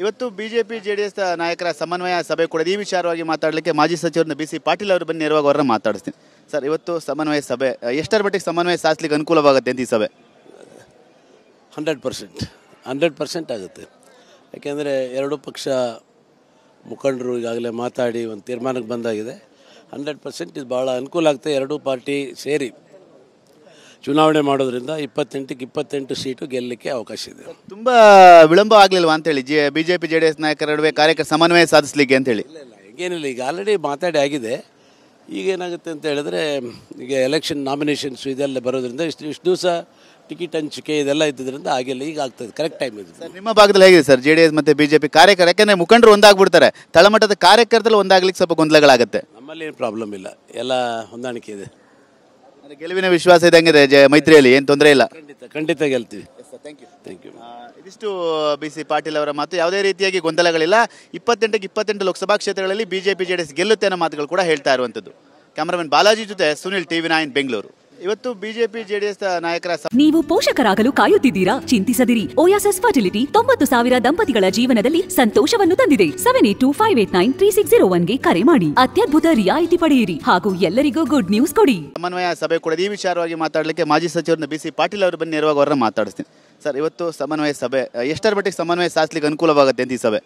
ಇವತ್ತು BJP JDS ನಾಯಕರ ಸಮನ್ವಯ ಸಭೆ ಕೂಡ ಈ ವಿಚಾರವಾಗಿ ಮಾತಾಡಲಿಕ್ಕೆ ಮಾಜಿ ಸಚಿವರನ್ನ ಬಿ ಸಿ ಪಾಟೀಲ್ ಅವರು ಬಂದು ನೇರವಾಗಿ ಅವರನ್ನ ಮಾತಾಡಿಸ್ತೀನಿ. ಸರ್, ಇವತ್ತು ಸಮನ್ವಯ ಸಭೆ ಎಷ್ಟರ ಮಟ್ಟಿಗೆ ಸಮನ್ವಯ ಸಾಧಿಸಲಿಕ್ಕೆ ಅನುಕೂಲವಾಗುತ್ತೆ ಅಂತ ಈ ಸಭೆ? 100% ಆಗುತ್ತೆ. ಯಾಕೆಂದರೆ ಎರಡೂ ಪಕ್ಷ ಮುಖಂಡರು ಈಗಾಗಲೇ ಮಾತಾಡಿ ಒಂದು ತೀರ್ಮಾನಕ್ಕೆ ಬಂದಾಗಿದೆ. 100% ಇದು ಭಾಳ ಅನುಕೂಲ ಆಗುತ್ತೆ. ಎರಡೂ ಪಾರ್ಟಿ ಸೇರಿ ಚುನಾವಣೆ ಮಾಡೋದ್ರಿಂದ 28 ಸೀಟು ಗೆಲ್ಲಲಿಕ್ಕೆ ಅವಕಾಶ ಇದೆ. ತುಂಬ ವಿಳಂಬ ಆಗಲಿಲ್ವಾ ಅಂತೇಳಿ ಬಿಜೆಪಿ ಜೆಡಿಎಸ್ ನಾಯಕರ ನಡುವೆ ಕಾರ್ಯಕರ್ತ ಸಮನ್ವಯ ಸಾಧಿಸಲಿಕ್ಕೆ ಅಂತೇಳಿ? ಇಲ್ಲ, ಈಗೇನಿಲ್ಲ, ಈಗ ಆಲ್ರೆಡಿ ಮಾತಾಡಿ ಆಗಿದೆ. ಈಗೇನಾಗುತ್ತೆ ಅಂತ ಹೇಳಿದ್ರೆ, ಈಗ ಎಲೆಕ್ಷನ್ ನಾಮಿನೇಷನ್ಸು ಇದೆಲ್ಲ ಬರೋದ್ರಿಂದ ಇಷ್ಟು ದಿವಸ ಟಿಕೆಟ್ ಹಂಚಿಕೆ ಇದೆಲ್ಲ ಇದ್ದಿದ್ದರಿಂದ ಆಗಿಲ್ಲ. ಈಗ ಆಗ್ತದೆ, ಕರೆಕ್ಟ್ ಟೈಮ್ ಇದೆ. ಸರ್, ನಿಮ್ಮ ಭಾಗದಲ್ಲಿ ಹೇಗಿದೆ ಸರ್ ಜೆಡಿಎಸ್ ಮತ್ತು ಬಿಜೆಪಿ ಕಾರ್ಯಕರ್ತ? ಯಾಕೆಂದರೆ ಮುಖಂಡರು ಒಂದಾಗ್ಬಿಡ್ತಾರೆ, ತಳಮಟ್ಟದ ಕಾರ್ಯಕರ್ತರು ಒಂದಾಗ್ಲಿಕ್ಕೆ ಸ್ವಲ್ಪ ಗೊಂದಲಗಳಾಗುತ್ತೆ. ನಮ್ಮಲ್ಲಿ ಏನು ಪ್ರಾಬ್ಲಮ್ ಇಲ್ಲ, ಎಲ್ಲ ಹೊಂದಾಣಿಕೆ ಇದೆ. ಗೆಲುವಿನ ವಿಶ್ವಾಸ ಇದ್ದಂಗಿದೆ ಮೈತ್ರಿಯಲ್ಲಿ, ಏನು ತೊಂದರೆ ಇಲ್ಲ. ಖಂಡಿತ ಗೆಲ್ತೀವಿ. Thank you. ಇದಿಷ್ಟು ಬಿ ಸಿ ಪಾಟೀಲ್ ಅವರ ಮಾತು. ಯಾವುದೇ ರೀತಿಯಾಗಿ ಗೊಂದಲಗಳಿಲ್ಲ. 28 ಲೋಕಸಭಾ ಕ್ಷೇತ್ರಗಳಲ್ಲಿ ಬಿಜೆಪಿ ಜೆಡಿಎಸ್ ಗೆಲ್ಲುತ್ತೆ ಅನ್ನೋ ಮಾತುಗಳು ಕೂಡ ಹೇಳ್ತಾ ಇರುವಂಥದ್ದು. ಕ್ಯಾಮರಾಮನ್ ಬಾಲಾಜಿ ಜೊತೆ ಸುನಿಲ್, TV9 ಬೆಂಗಳೂರು. ಇವತ್ತು ಬಿಜೆಪಿ ಜೆಡಿಎಸ್ ನಾಯಕರ ನೀವು ಪೋಷಕರಾಗಲು ಕಾಯುತ್ತಿದ್ದೀರಾ? ಚಿಂತಿಸದಿರಿ. ಓಯಾಸಸ್ ಫರ್ಟಿಲಿಟಿ 90,000 ದಂಪತಿಗಳ ಜೀವನದಲ್ಲಿ ಸಂತೋಷವನ್ನು ತಂದಿದೆ. 7825893601ಗೆ ಕರೆ ಮಾಡಿ ಅತ್ಯದ್ಭುತ ರಿಯಾಯಿತಿ ಪಡೆಯಿರಿ ಹಾಗೂ ಎಲ್ಲರಿಗೂ ಗುಡ್ ನ್ಯೂಸ್ ಕೊಡಿ. ಸಮನ್ವಯ ಸಭೆ ಕೂಡ ಈ ವಿಚಾರವಾಗಿ ಮಾತಾಡಲಿಕ್ಕೆ ಮಾಜಿ ಸಚಿವರನ್ನ ಬಿ ಸಿ ಪಾಟೀಲ್ ಅವರು ಬಂದು ನೇರವಾಗಿ ಅವರನ್ನ ಮಾತಾಡಿಸ್ತೀನಿ. ಸರ್, ಇವತ್ತು ಸಮನ್ವಯ ಸಭೆ ಎಷ್ಟರ ಮಟ್ಟಿಗೆ ಸಮನ್ವಯ ಸಾಧಿಸಲಿಕ್ಕೆ ಅನುಕೂಲವಾಗುತ್ತೆ ಅಂತ ಈ ಸಭೆ?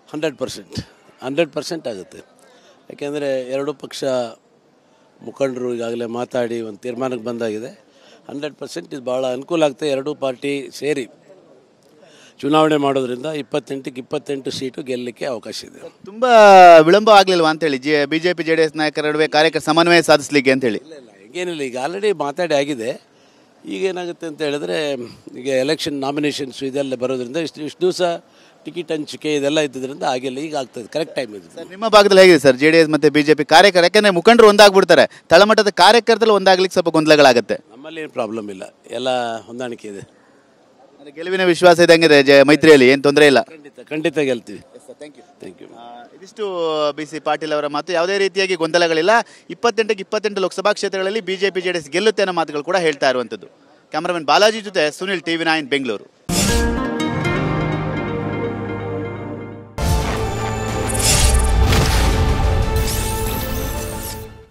100% ಆಗುತ್ತೆ. ಯಾಕೆಂದರೆ ಎರಡೂ ಪಕ್ಷ ಮುಖಂಡರು ಈಗಾಗಲೇ ಮಾತಾಡಿ ಒಂದು ತೀರ್ಮಾನಕ್ಕೆ ಬಂದಾಗಿದೆ. 100% ಇದು ಭಾಳ ಅನುಕೂಲ ಆಗುತ್ತೆ. ಎರಡೂ ಪಾರ್ಟಿ ಸೇರಿ ಚುನಾವಣೆ ಮಾಡೋದ್ರಿಂದ 28 ಸೀಟು ಗೆಲ್ಲಲಿಕ್ಕೆ ಅವಕಾಶ ಇದೆ. ತುಂಬ ವಿಳಂಬ ಆಗಲಿಲ್ವಾ ಅಂತೇಳಿ ಬಿಜೆಪಿ ಜೆಡಿಎಸ್ ನಾಯಕರ ನಡುವೆ ಕಾರ್ಯಕರ್ತ ಸಮನ್ವಯ ಸಾಧಿಸಲಿಕ್ಕೆ ಅಂತೇಳಿ? ಇಲ್ಲ, ಈಗೇನಿಲ್ಲ, ಈಗ ಆಲ್ರೆಡಿ ಮಾತಾಡಿ ಆಗಿದೆ. ಈಗೇನಾಗುತ್ತೆ ಅಂತ ಹೇಳಿದ್ರೆ, ಈಗ ಎಲೆಕ್ಷನ್ ನಾಮಿನೇಷನ್ಸು ಇದೆಲ್ಲ ಬರೋದ್ರಿಂದ ಇಷ್ಟು ದಿವಸ ಟಿಕೆಟ್ ಹಂಚಿಕೆ ಇದೆಲ್ಲ ಇದ್ದಿದ್ದರಿಂದ ಆಗಿಲ್ಲ. ಈಗ ಆಗ್ತದೆ, ಕರೆಕ್ಟ್ ಟೈಮ್ ಇದೆ. ಸರ್, ನಿಮ್ಮ ಭಾಗದಲ್ಲಿ ಹೇಗಿದೆ ಸರ್ ಜೆಡಿಎಸ್ ಮತ್ತು ಬಿಜೆಪಿ ಕಾರ್ಯಕರ್ತ? ಯಾಕೆಂದರೆ ಮುಖಂಡರು ಒಂದಾಗ್ಬಿಡ್ತಾರೆ, ತಳಮಟ್ಟದ ಕಾರ್ಯಕರ್ತರು ಒಂದಾಗ್ಲಿಕ್ಕೆ ಸ್ವಲ್ಪ ಗೊಂದಲಗಳಾಗುತ್ತೆ. ನಮ್ಮಲ್ಲಿ ಏನು ಪ್ರಾಬ್ಲಮ್ ಇಲ್ಲ, ಎಲ್ಲ ಹೊಂದಾಣಿಕೆ ಇದೆ. ಗೆಲುವಿನ ವಿಶ್ವಾಸ ಇದ್ದಂಗಿದೆ ಮೈತ್ರಿಯಲ್ಲಿ, ಏನು ತೊಂದರೆ ಇಲ್ಲ. ಖಂಡಿತ ಗೆಲ್ತೀವಿ. Thank you. ಇದಿಷ್ಟು ಬಿ ಸಿ ಪಾಟೀಲ್ ಅವರ ಮಾತು. ಯಾವುದೇ ರೀತಿಯಾಗಿ ಗೊಂದಲಗಳಿಲ್ಲ. 28 ಲೋಕಸಭಾ ಕ್ಷೇತ್ರಗಳಲ್ಲಿ ಬಿಜೆಪಿ ಜೆಡಿಎಸ್ ಗೆಲ್ಲುತ್ತೆ ಅನ್ನೋ ಮಾತುಗಳು ಕೂಡ ಹೇಳ್ತಾ ಇರುವಂಥದ್ದು. ಕ್ಯಾಮರಾಮನ್ ಬಾಲಾಜಿ ಜೊತೆ ಸುನಿಲ್, TV9 ಬೆಂಗಳೂರು.